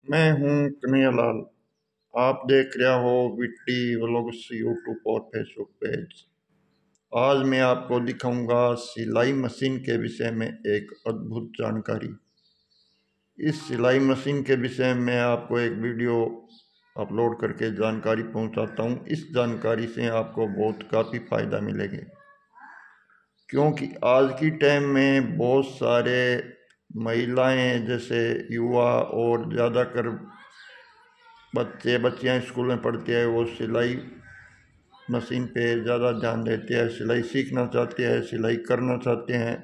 मैं हूँ कन्हैयालाल। आप देख रहे हो विट्टी व्लॉग्स यूट्यूब और फेसबुक पेज। आज मैं आपको दिखाऊंगा सिलाई मशीन के विषय में एक अद्भुत जानकारी। इस सिलाई मशीन के विषय में आपको एक वीडियो अपलोड करके जानकारी पहुंचाता हूं। इस जानकारी से आपको काफ़ी फ़ायदा मिलेगा, क्योंकि आज की टाइम में बहुत सारे महिलाएं जैसे युवा और ज़्यादातर बच्चियां स्कूल में पढ़ते हैं, वो सिलाई मशीन पे ज़्यादा ध्यान देते हैं। सिलाई सीखना चाहते हैं, सिलाई करना चाहते हैं।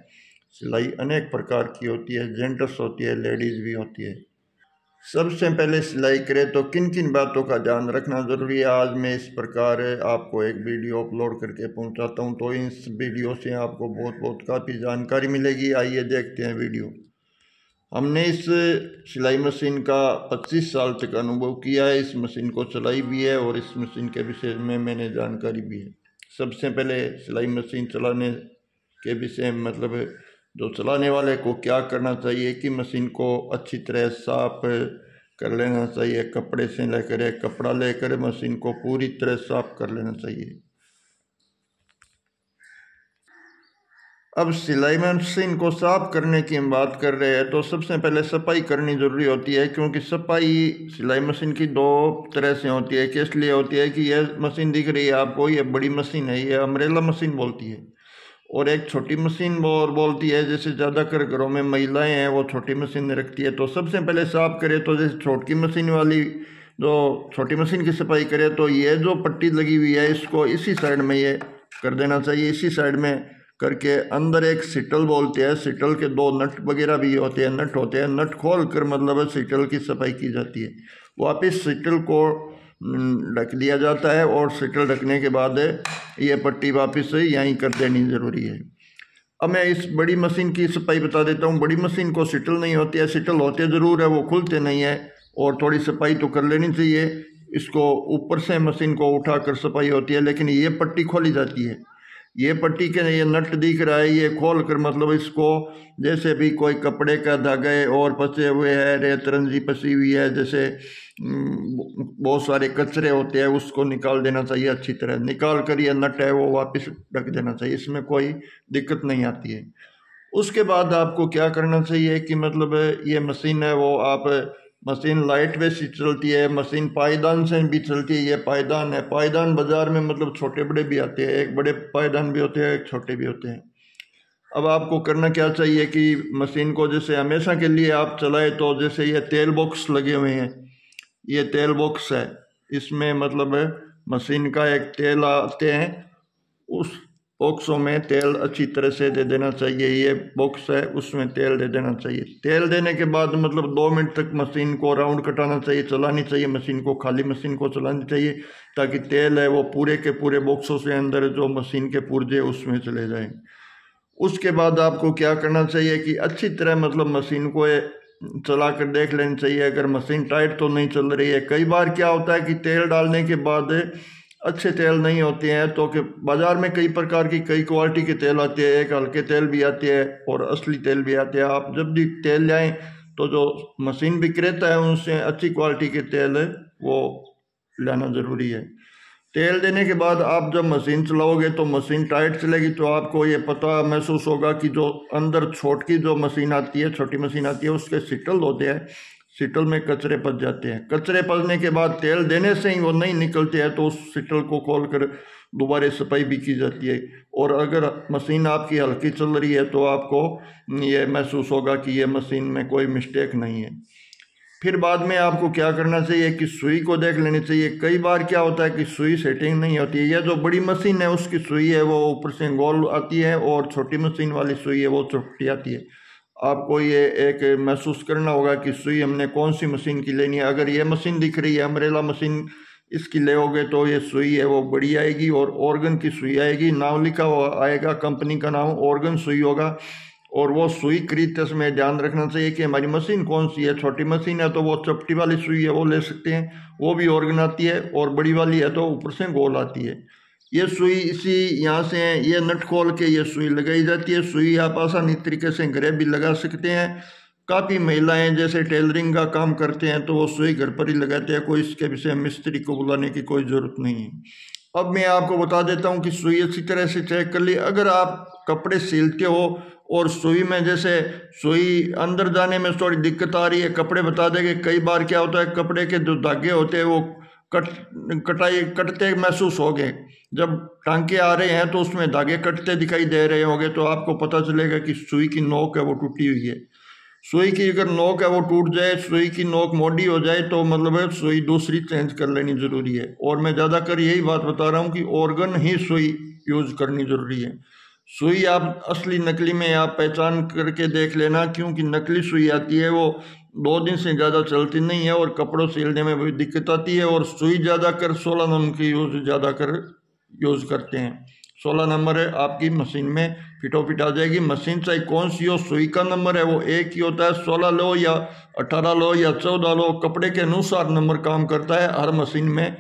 सिलाई अनेक प्रकार की होती है, जेंट्स होती है, लेडीज़ भी होती है। सबसे पहले सिलाई करें तो किन किन बातों का ध्यान रखना ज़रूरी है, आज मैं इस प्रकार आपको एक वीडियो अपलोड करके पहुंचाता हूं। तो इस वीडियो से आपको बहुत काफ़ी जानकारी मिलेगी। आइए देखते हैं वीडियो। हमने इस सिलाई मशीन का 25 साल तक अनुभव किया है। इस मशीन को चलाई भी है और इस मशीन के विषय में मैंने जानकारी भी है। सबसे पहले सिलाई मशीन चलाने के विषय में जो चलाने वाले को क्या करना चाहिए कि मशीन को अच्छी तरह साफ कर लेना चाहिए। कपड़े से लेकर कपड़ा लेकर मशीन को पूरी तरह साफ कर लेना चाहिए। अब सिलाई मशीन को साफ करने की हम बात कर रहे हैं तो सबसे पहले सफाई करनी ज़रूरी होती है, क्योंकि सफाई सिलाई मशीन की दो तरह से होती है। किस लिए होती है कि यह मशीन दिख रही है आपको, ये बड़ी मशीन है, ये अम्ब्रेला मशीन बोलती है। और एक छोटी मशीन बोलती है, जैसे ज़्यादातर घरों में महिलाएं हैं वो छोटी मशीन रखती है। तो सबसे पहले साफ करें तो जैसे छोटी मशीन वाली जो छोटी मशीन की सफाई करे तो ये जो पट्टी लगी हुई है इसको इसी साइड में ये कर देना चाहिए। इसी साइड में करके अंदर एक सिटल बोलते हैं, सिटल के दो नट वगैरह भी होते हैं, नट होते हैं, नट खोल कर सिटल की सफाई की जाती है। वापस सिटल को ढक दिया जाता है और सिटल ढकने के बाद ये पट्टी वापस यहीं कर देनी ज़रूरी है। अब मैं इस बड़ी मशीन की सफाई बता देता हूँ। बड़ी मशीन को सिटल नहीं होती है, सिटल होते ज़रूर है, वो खुलते नहीं है और थोड़ी सफाई तो कर लेनी चाहिए। इसको ऊपर से मशीन को उठाकर सफाई होती है, लेकिन ये पट्टी खोली जाती है। ये पट्टी के ये नट दिख रहा है, ये खोल कर इसको जैसे भी कोई कपड़े का धागा और फंसे हुए है, रेत रंजी फंसी हुई है, जैसे बहुत सारे कचरे होते हैं, उसको निकाल देना चाहिए। अच्छी तरह निकाल कर ये नट है वो वापस रख देना चाहिए, इसमें कोई दिक्कत नहीं आती है। उसके बाद आपको क्या करना चाहिए कि ये मशीन है वो आप मशीन लाइट वेट से चलती है, मशीन पायदान से भी चलती है। ये पायदान है, पायदान बाजार में छोटे बड़े भी आते हैं, एक बड़े पायदान भी होते हैं, एक छोटे भी होते हैं। अब आपको करना क्या चाहिए कि मशीन को जैसे हमेशा के लिए आप चलाए तो जैसे ये तेल बॉक्स लगे हुए हैं, ये तेल बॉक्स है, इसमें मशीन का एक तेल आते हैं, उस बॉक्सों में तेल अच्छी तरह से दे देना चाहिए। ये बॉक्स है उसमें तेल दे देना चाहिए। तेल देने के बाद 2 मिनट तक मशीन को राउंड कटाना चाहिए, चलानी चाहिए मशीन को, खाली मशीन को चलानी चाहिए, ताकि तेल है वो पूरे के पूरे बॉक्सों से अंदर जो मशीन के पुर्जे उसमें चले जाएं। उसके बाद आपको क्या करना चाहिए कि अच्छी तरह मशीन को चला कर देख लेनी चाहिए अगर मशीन टाइट तो नहीं चल रही है। कई बार क्या होता है कि तेल डालने के बाद अच्छे तेल नहीं होते हैं, तो कि बाज़ार में कई प्रकार की कई क्वालिटी के तेल आते हैं, एक हल्के तेल भी आते हैं और असली तेल भी आते हैं। आप जब भी तेल लाएँ तो जो मशीन विक्रेता है उनसे अच्छी क्वालिटी के तेल है वो लाना ज़रूरी है। तेल देने के बाद आप जब मशीन चलाओगे तो मशीन टाइट चलेगी, तो आपको ये पता महसूस होगा कि जो अंदर छोटी जो मशीन आती है, छोटी मशीन आती है, उसके सिटल होते हैं, सिटल में कचरे फंस जाते हैं। कचरे फंसने के बाद तेल देने से ही वो नहीं निकलते हैं, तो उस सिटल को खोल कर दोबारा सफाई भी की जाती है। और अगर मशीन आपकी हल्की चल रही है तो आपको ये महसूस होगा कि ये मशीन में कोई मिस्टेक नहीं है। फिर बाद में आपको क्या करना चाहिए कि सुई को देख लेनी चाहिए। कई बार क्या होता है कि सुई सेटिंग नहीं होती है। यह जो बड़ी मशीन है उसकी सुई है वो ऊपर से गोल आती है और छोटी मशीन वाली सुई है वो छोटी आती है। आपको ये एक महसूस करना होगा कि सुई हमने कौन सी मशीन की लेनी है। अगर ये मशीन दिख रही है अम्ब्रेला मशीन, इसकी लेओगे तो ये सुई है वो बड़ी आएगी और ऑर्गन की सुई आएगी। नाम लिखा हुआ आएगा, कंपनी का नाम ऑर्गन सुई होगा। और वो सुई खरीदते समय ध्यान रखना चाहिए कि हमारी मशीन कौन सी है। छोटी मशीन है तो वो चपटी वाली सुई है वो ले सकते हैं, वो भी ऑर्गन आती है। और बड़ी वाली है तो ऊपर से गोल आती है। ये सुई इसी यहाँ से ये नट खोल के ये सुई लगाई जाती है। सुई आप आसानी तरीके से घरे भी लगा सकते हैं। काफ़ी महिलाएं जैसे टेलरिंग का काम करते हैं तो वो सुई घर पर ही लगाते हैं, कोई इसके विषय मिस्त्री को बुलाने की कोई ज़रूरत नहीं है। अब मैं आपको बता देता हूँ कि सुई अच्छी तरह से चेक कर ली। अगर आप कपड़े सिलते हो और सुई में जैसे सुई अंदर जाने में थोड़ी दिक्कत आ रही है, कपड़े बता देंगे। कई बार क्या होता है, कपड़े के जो धागे होते हैं वो कटते महसूस हो गए। जब टांके आ रहे हैं तो उसमें धागे कटते दिखाई दे रहे होंगे तो आपको पता चलेगा कि सुई की नोक है वो टूटी हुई है। सुई की अगर नोक है वो टूट जाए, सुई की नोक मोटी हो जाए तो मतलब सुई दूसरी चेंज कर लेनी ज़रूरी है। और मैं ज़्यादातर यही बात बता रहा हूँ कि ऑर्गन ही सुई यूज़ करनी ज़रूरी है। सुई आप असली नकली में आप पहचान करके देख लेना, क्योंकि नकली सुई आती है वो 2 दिन से ज़्यादा चलती नहीं है और कपड़ों सिलने में भी दिक्कत आती है। और सुई ज़्यादा कर 16 नंबर की यूज़ करते हैं। 16 नंबर है आपकी मशीन में फिटो फिट आ जाएगी। मशीन चाहे कौन सी हो, सुई का नंबर है वो एक ही होता है। 16 लो या 18 लो या 14 लो, कपड़े के अनुसार नंबर काम करता है। हर मशीन में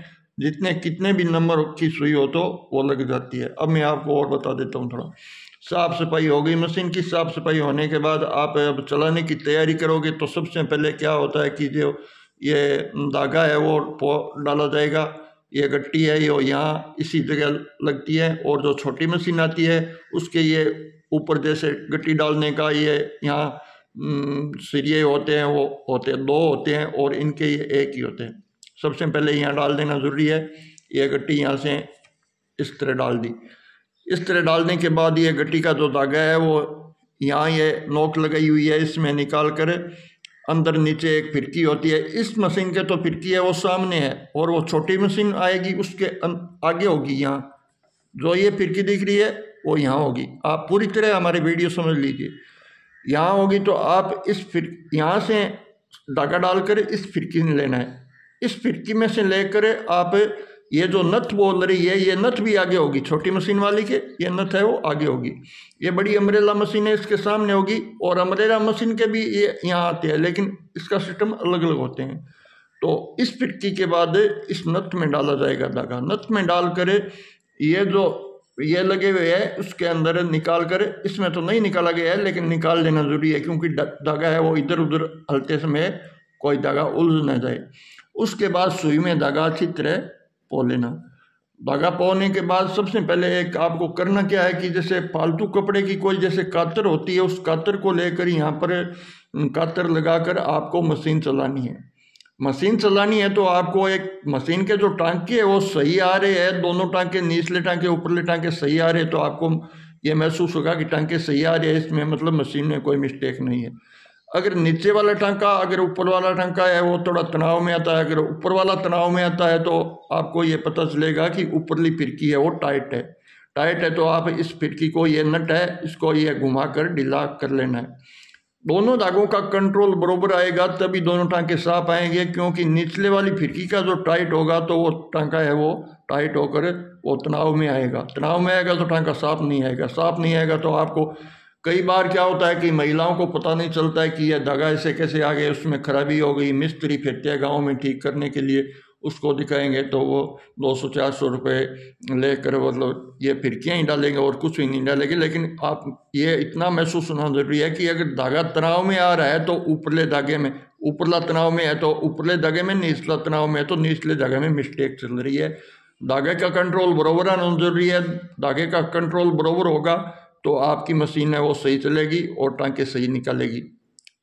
कितने भी नंबर की सुई हो तो वो लग जाती है। अब मैं आपको और बता देता हूँ थोड़ा। साफ़ सफाई हो गई, मशीन की साफ़ सफाई होने के बाद आप अब चलाने की तैयारी करोगे तो सबसे पहले क्या होता है कि जो ये धागा है वो डाला जाएगा। ये गट्टी है ये यहाँ इसी जगह लगती है। और जो छोटी मशीन आती है उसके ये ऊपर जैसे गट्टी डालने का ये यहाँ सिरिये होते हैं, वो होते हैं 2 होते हैं और इनके ये एक ही होते हैं। सबसे पहले यहाँ डाल देना ज़रूरी है। ये गट्टी यहाँ से इस तरह डाल दी। इस तरह डालने के बाद ये गट्टी का जो धागा है वो यहाँ ये नोक लगाई हुई है, इसमें निकाल कर अंदर नीचे एक फिरकी होती है। इस मशीन के तो फिरकी है वो सामने है और वो छोटी मशीन आएगी उसके आगे होगी। यहाँ जो ये फिरकी दिख रही है वो यहाँ होगी। आप पूरी तरह हमारी वीडियो समझ लीजिए। यहाँ होगी तो आप यहाँ से धागा डालकर इस फिरकी में लेना है। इस फिरकी में से लेकर आप ये जो नथ बोल रही है ये नथ भी आगे होगी। छोटी मशीन वाली के ये नथ है वो आगे होगी। ये बड़ी अम्ब्रेला मशीन है इसके सामने होगी और अम्ब्रेला मशीन के भी ये यहाँ आते हैं, लेकिन इसका सिस्टम अलग अलग होते हैं। तो इस फिरकी के बाद इस नथ में डाला जाएगा धागा। नथ में डालकर ये जो ये लगे हुए हैं उसके अंदर निकाल कर, इसमें तो नहीं निकाला गया है लेकिन निकाल देना जरूरी है, क्योंकि धागा है वो इधर उधर हलते समय कोई धागा उलझ ना जाए। उसके बाद सुई में धागा अच्छी तरह पो लेना। धागा पोने के बाद सबसे पहले एक आपको करना क्या है कि जैसे फालतू कपड़े की कोई जैसे कातर होती है, उस कातर को लेकर यहाँ पर कातर लगाकर आपको मशीन चलानी है। मशीन चलानी है तो आपको एक मशीन के जो टांके है वो सही आ रहे हैं, दोनों टांके निचले टांके ऊपरले टांके सही आ रहे हैं तो आपको ये महसूस होगा कि टांके सही आ रहे हैं, इसमें मतलब मशीन में कोई मिस्टेक नहीं है। अगर नीचे वाला टांका अगर ऊपर वाला टांका है वो थोड़ा तनाव में आता है, अगर ऊपर वाला तनाव में आता है तो आपको ये पता चलेगा कि ऊपरली फिरकी है वो टाइट है। टाइट है तो आप इस फिरकी को, ये नट है इसको ये घुमा कर ढीला कर लेना है। दोनों धागों का कंट्रोल बरोबर आएगा तभी दोनों टांके साफ आएंगे, क्योंकि निचले वाली फिरकी का जो टाइट होगा तो वो टांका है वो टाइट होकर वो तनाव में आएगा। तनाव में आएगा तो टांका साफ नहीं आएगा। साफ नहीं आएगा तो आपको कई बार क्या होता है कि महिलाओं को पता नहीं चलता है कि यह धागा ऐसे कैसे आ गया, उसमें खराबी हो गई। मिस्त्री फिरते हैं गाँव में ठीक करने के लिए, उसको दिखाएंगे तो वो 200-400 रुपये लेकर मतलब ये फिरकियाँ ही डालेंगे और कुछ भी नहीं डालेंगे। लेकिन आप ये इतना महसूस होना जरूरी है कि अगर धागा तनाव में आ रहा है तो ऊपरले धागे में, ऊपरला तनाव में है तो ऊपरले धागे में, निचला तनाव में है तो निचले धागे में मिस्टेक चल रही है। धागे का कंट्रोल बराबर आना जरूरी है। धागे का कंट्रोल बराबर होगा तो आपकी मशीन है वो सही चलेगी और टांके सही निकालेगी।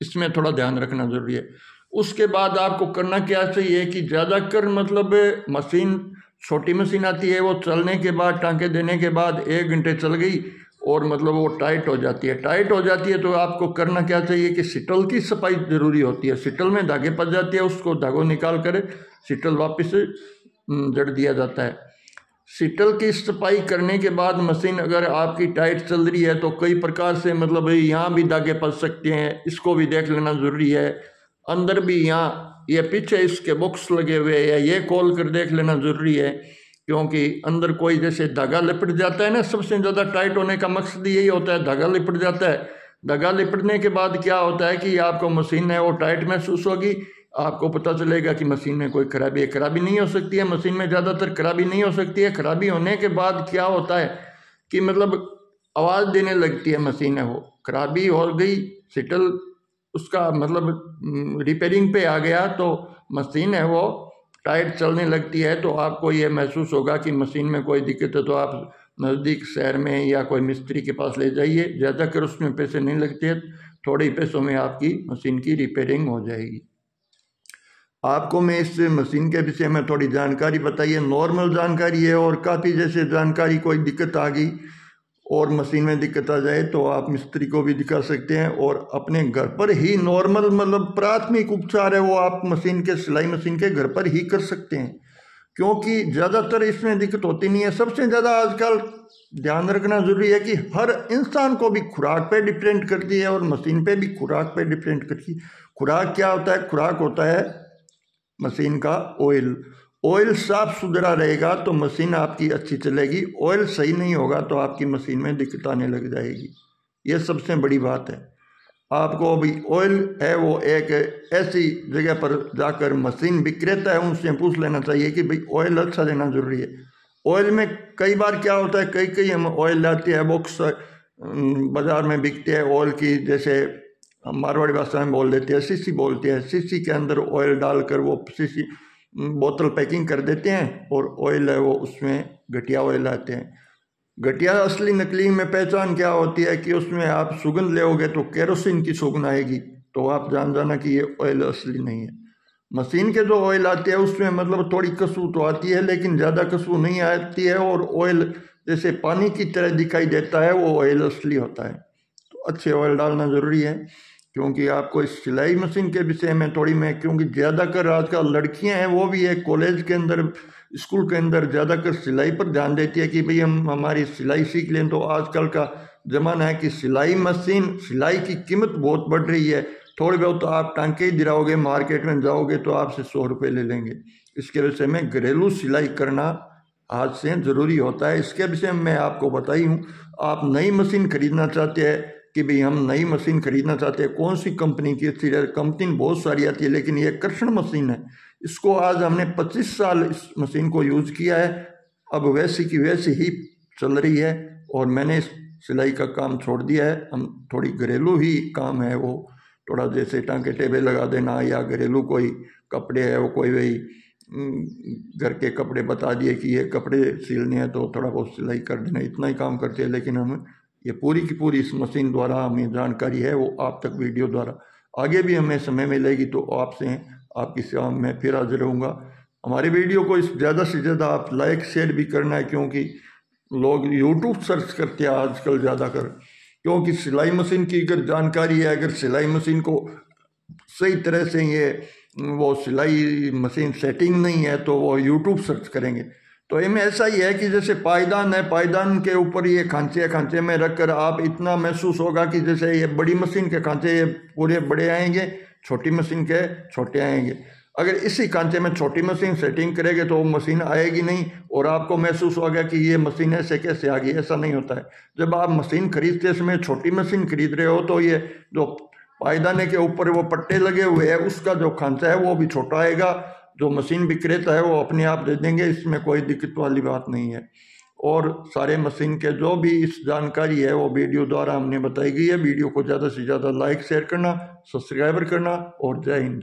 इसमें थोड़ा ध्यान रखना जरूरी है। उसके बाद आपको करना क्या चाहिए कि ज़्यादातर मतलब मशीन, छोटी मशीन आती है वो चलने के बाद, टांके देने के बाद 1 घंटे चल गई और मतलब वो टाइट हो जाती है। टाइट हो जाती है तो आपको करना क्या चाहिए कि सिटल की सफाई ज़रूरी होती है। सिटल में धागे फंस जाते हैं, उसको धागों निकाल कर सिटल वापस जड़ दिया जाता है। सिटल की सफाई करने के बाद मशीन अगर आपकी टाइट चल रही है तो कई प्रकार से मतलब यहाँ भी धागे फंस सकते हैं, इसको भी देख लेना ज़रूरी है। अंदर भी यहाँ ये पीछे इसके बॉक्स लगे हुए हैं, ये खोल कर देख लेना ज़रूरी है, क्योंकि अंदर कोई जैसे धागा लिपट जाता है ना, सबसे ज़्यादा टाइट होने का मकसद यही होता है, धागा लिपट जाता है। धागा लिपटने के बाद क्या होता है कि आपको मशीन है वो टाइट महसूस होगी, आपको पता चलेगा कि मशीन में कोई खराबी है। खराबी नहीं हो सकती है, मशीन में ज़्यादातर खराबी नहीं हो सकती है। खराबी होने के बाद क्या होता है कि मतलब आवाज़ देने लगती है मशीन है वो, खराबी हो गई, सिटल उसका मतलब रिपेयरिंग पे आ गया तो मशीन है वो टाइट चलने लगती है, तो आपको ये महसूस होगा कि मशीन में कोई दिक्कत है, तो आप नज़दीक शहर में या कोई मिस्त्री के पास ले जाइए। ज़्यादातर उसमें पैसे नहीं लगते, थोड़े ही पैसों में आपकी मशीन की रिपेयरिंग हो जाएगी। आपको मैं इस मशीन के विषय में थोड़ी जानकारी बताइए, नॉर्मल जानकारी है, और काफ़ी जैसे जानकारी कोई दिक्कत आ गई और मशीन में दिक्कत आ जाए तो आप मिस्त्री को भी दिखा सकते हैं, और अपने घर पर ही नॉर्मल मतलब प्राथमिक उपचार है वो आप मशीन के सिलाई मशीन के घर पर ही कर सकते हैं, क्योंकि ज़्यादातर इसमें दिक्कत होती नहीं है। सबसे ज़्यादा आजकल ध्यान रखना ज़रूरी है कि हर इंसान को भी खुराक पे डिपेंड करती है और मशीन पे भी खुराक पे डिपेंड करती है। खुराक क्या होता है? खुराक होता है मशीन का ऑयल। ऑयल साफ सुथरा रहेगा तो मशीन आपकी अच्छी चलेगी, ऑयल सही नहीं होगा तो आपकी मशीन में दिक्कत आने लग जाएगी। ये सबसे बड़ी बात है। आपको अभी ऑयल है वो एक ऐसी जगह पर जाकर मशीन विक्रेता है उनसे पूछ लेना चाहिए कि भाई ऑयल अच्छा देना जरूरी है। ऑयल में कई बार क्या होता है, कई हम ऑयल लाते हैं बॉक्स बाज़ार में बिकते हैं ऑयल की, जैसे मारवाड़ी भाषा में बोल देते हैं सीसी बोलते हैं, सीसी के अंदर ऑयल डालकर वो सीसी बोतल पैकिंग कर देते हैं और ऑयल है वो उसमें घटिया ऑयल आते हैं। घटिया असली नकली में पहचान क्या होती है कि उसमें आप सुगंध लेओगे तो केरोसिन की सुगंध आएगी, तो आप जान जाना कि ये ऑयल असली नहीं है। मशीन के जो ऑयल आते हैं उसमें मतलब थोड़ी खुशबू तो आती है लेकिन ज़्यादा खुशबू नहीं आती है, और ऑयल जैसे पानी की तरह दिखाई देता है, वो ऑयल असली होता है। तो अच्छे ऑयल डालना ज़रूरी है, क्योंकि आपको इस सिलाई मशीन के विषय में थोड़ी मैं, क्योंकि ज़्यादातर आजकल लड़कियां हैं वो भी एक कॉलेज के अंदर स्कूल के अंदर ज़्यादातर सिलाई पर ध्यान देती है कि भाई हम हमारी सिलाई सीख लें। तो आजकल का ज़माना है कि सिलाई मशीन, सिलाई की कीमत बहुत बढ़ रही है। थोड़ी बहुत तो आप टांके ही दिलाओगे, मार्केट में जाओगे तो आपसे 100 रुपये ले लेंगे। इसके विषय में घरेलू सिलाई करना आज से ज़रूरी होता है। इसके विषय में मैं आपको बताई हूँ। आप नई मशीन खरीदना चाहते हैं कि भाई हम नई मशीन खरीदना चाहते हैं, कौन सी कंपनी की अच्छी है? कंपनी बहुत सारी आती है, लेकिन ये कर्षण मशीन है। इसको आज हमने 25 साल इस मशीन को यूज़ किया है, अब वैसी की वैसी ही चल रही है, और मैंने इस सिलाई का काम छोड़ दिया है। हम थोड़ी घरेलू ही काम है वो, थोड़ा जैसे टांके टेबे लगा देना या घरेलू कोई कपड़े है वो कोई वही घर के कपड़े बता दिए कि ये कपड़े सिलने हैं तो थोड़ा बहुत सिलाई कर देना, इतना ही काम करते हैं। लेकिन हम ये पूरी की पूरी इस मशीन द्वारा हमें जानकारी है वो आप तक वीडियो द्वारा, आगे भी हमें समय मिलेगी तो आपसे आपकी सेवा में फिर हाजिर रहूँगा। हमारे वीडियो को इस ज़्यादा से ज़्यादा आप लाइक शेयर भी करना है, क्योंकि लोग यूट्यूब सर्च करते हैं आजकल ज़्यादा कर, क्योंकि सिलाई मशीन की अगर जानकारी है, अगर सिलाई मशीन को सही तरह से ये वो सिलाई मशीन सेटिंग नहीं है तो वो यूट्यूब सर्च करेंगे। तो इनमें ऐसा ही है कि जैसे पायदान है, पायदान के ऊपर ये खांचे खांचे में रखकर आप इतना महसूस होगा कि जैसे ये बड़ी मशीन के खांचे ये पूरे बड़े आएंगे, छोटी मशीन के छोटे आएंगे। अगर इसी खांचे में छोटी मशीन सेटिंग करेंगे तो वो मशीन आएगी नहीं, और आपको महसूस होगा कि ये मशीन ऐसे कैसे आ गई। ऐसा नहीं होता है। जब आप मशीन खरीदते समय छोटी मशीन खरीद रहे हो तो ये जो पायदाने के ऊपर वो पट्टे लगे हुए हैं उसका जो खांचा है वो भी छोटा आएगा, जो मशीन विक्रेता है वो अपने आप दे देंगे, इसमें कोई दिक्कत वाली बात नहीं है। और सारे मशीन के जो भी इस जानकारी है वो वीडियो द्वारा हमने बताई गई है। वीडियो को ज़्यादा से ज़्यादा लाइक शेयर करना, सब्सक्राइबर करना, और जय हिंद।